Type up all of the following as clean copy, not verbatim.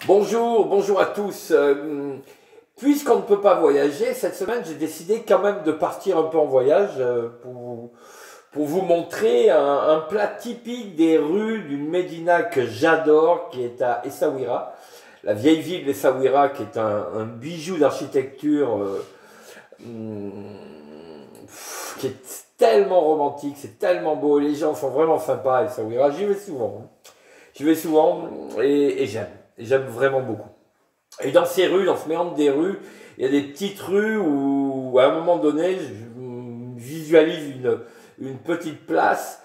Bonjour à tous. Puisqu'on ne peut pas voyager, cette semaine, j'ai décidé quand même de partir un peu en voyage pour vous montrer un plat typique des rues d'une médina que j'adore, qui est à Essaouira, la vieille ville d'Essaouira, qui est un bijou d'architecture qui est tellement romantique, c'est tellement beau, les gens sont vraiment sympas à Essaouira, j'y vais souvent. Et j'aime. J'aime vraiment beaucoup. Et dans ces rues, dans ce méandre des rues, il y a des petites rues où, à un moment donné, je visualise une petite place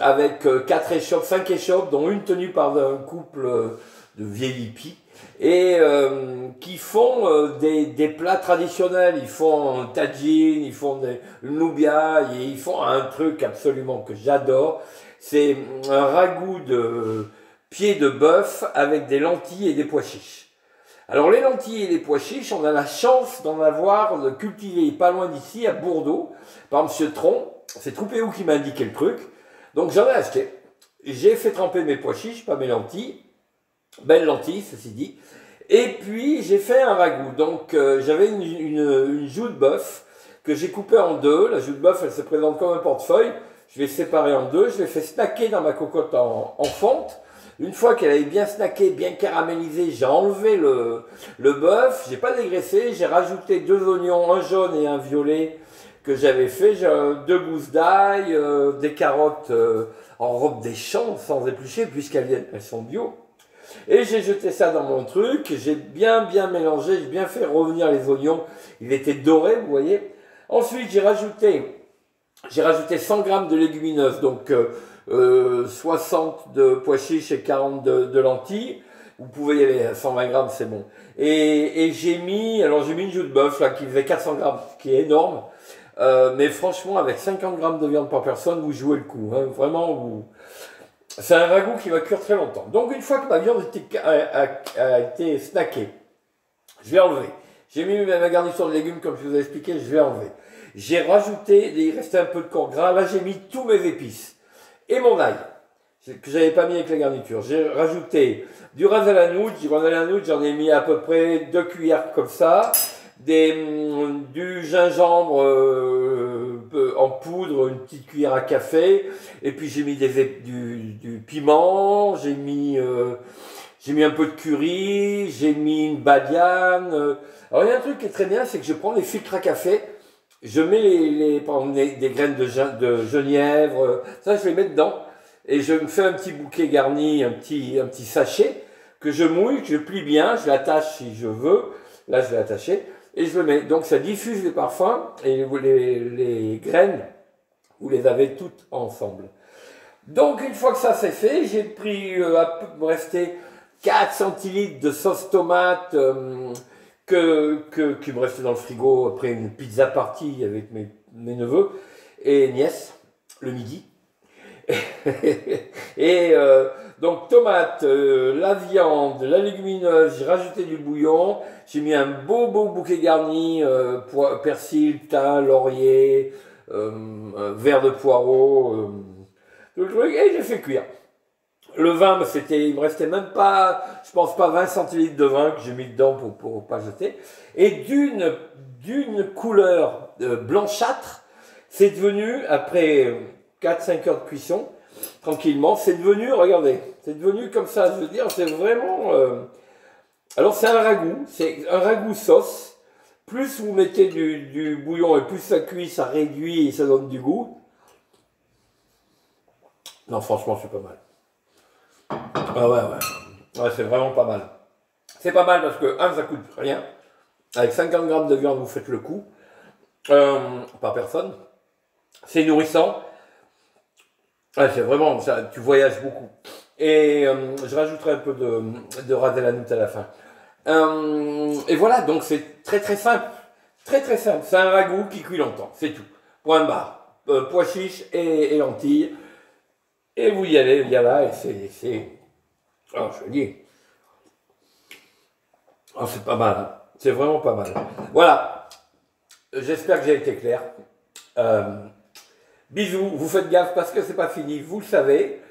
avec 4 échoppes, 5 échoppes, dont une tenue par un couple de vieilles hippies, et qui font des plats traditionnels. Ils font un tagine, ils font des loubia, et ils font un truc absolument que j'adore. C'est un ragoût de pieds de bœuf avec des lentilles et des pois chiches. Alors les lentilles et les pois chiches, on a la chance d'en avoir de cultiver pas loin d'ici, à Bordeaux, par Monsieur Tron. C'est Troupéou qui m'a indiqué le truc. Donc j'en ai acheté. J'ai fait tremper mes pois chiches, pas mes lentilles. Belles lentilles, ceci dit. Et puis j'ai fait un ragoût. Donc j'avais une joue de bœuf que j'ai coupée en deux. La joue de bœuf, elle se présente comme un portefeuille. Je l'ai séparée en deux. Je l'ai fait snacker dans ma cocotte en fonte. Une fois qu'elle avait bien snacké, bien caramélisé, j'ai enlevé le bœuf, j'ai pas dégraissé, j'ai rajouté 2 oignons, un jaune et un violet que j'avais fait, j'ai 2 gousses d'ail, des carottes en robe des champs, sans éplucher, puisqu'elles sont bio. Et j'ai jeté ça dans mon truc, j'ai bien mélangé, j'ai bien fait revenir les oignons, ils étaient dorés, vous voyez. Ensuite, j'ai rajouté 100 g de légumineuses, donc 60 de pois chiches et 40 de lentilles. Vous pouvez y aller à 120 grammes, c'est bon. Et j'ai mis une joue de bœuf là qui faisait 400 grammes, qui est énorme. Mais franchement, avec 50 grammes de viande par personne, vous jouez le coup. Hein, vraiment, c'est un ragoût qui va cuire très longtemps. Donc une fois que ma viande a été snackée, je vais enlever. J'ai mis ma garniture de légumes comme je vous ai expliqué, je vais enlever. J'ai rajouté, il restait un peu de corps gras, là j'ai mis tous mes épices. Et mon ail, que j'avais pas mis avec la garniture. J'ai rajouté du ras à la nouche, j'en ai mis à peu près 2 cuillères comme ça, du gingembre en poudre, une petite cuillère à café, et puis j'ai mis du piment, j'ai mis un peu de curry, j'ai mis une badiane. Alors il y a un truc qui est très bien, c'est que je prends des filtres à café, je mets par exemple, des graines de genièvre, ça je les mets dedans, et je me fais un petit bouquet garni, un petit sachet, que je mouille, que je plie bien, je l'attache si je veux, là je l'ai attaché, et je le mets. Donc ça diffuse les parfums, et les graines, vous les avez toutes ensemble. Donc une fois que ça c'est fait, j'ai pris, il me restait 4 centilitres de sauce tomate, qui me restait dans le frigo après une pizza party avec mes neveux et nièces le midi. Et donc tomate, la viande, la légumineuse, j'ai rajouté du bouillon, j'ai mis un beau bouquet garni, persil, thym, laurier, verre de poireau, tout le truc, et j'ai fait cuire. Le vin, il me restait même pas, je pense pas 20 centilitres de vin que j'ai mis dedans pour pas jeter. Et d'une couleur blanchâtre, c'est devenu, après 4-5 heures de cuisson, tranquillement, c'est devenu, regardez, c'est devenu comme ça, je veux dire, c'est vraiment... alors c'est un ragoût sauce. Plus vous mettez du bouillon et plus ça cuit, ça réduit et ça donne du goût. Non, franchement, c'est pas mal. Ah ouais, c'est vraiment pas mal. C'est pas mal parce que, ça coûte rien. Avec 50 grammes de viande, vous faites le coup. Par personne. C'est nourrissant. Ouais, c'est vraiment, ça, tu voyages beaucoup. Et je rajouterai un peu de ras de la noutre à la fin. Et voilà, donc c'est très simple. Très simple. C'est un ragoût qui cuit longtemps, c'est tout. Point barre. Pois chiches et lentilles. Et vous y allez, il y a là, et c'est... Oh, je dis. Oh, c'est pas mal. Hein. C'est vraiment pas mal. Voilà. J'espère que j'ai été clair. Bisous. Vous faites gaffe parce que c'est pas fini. Vous le savez.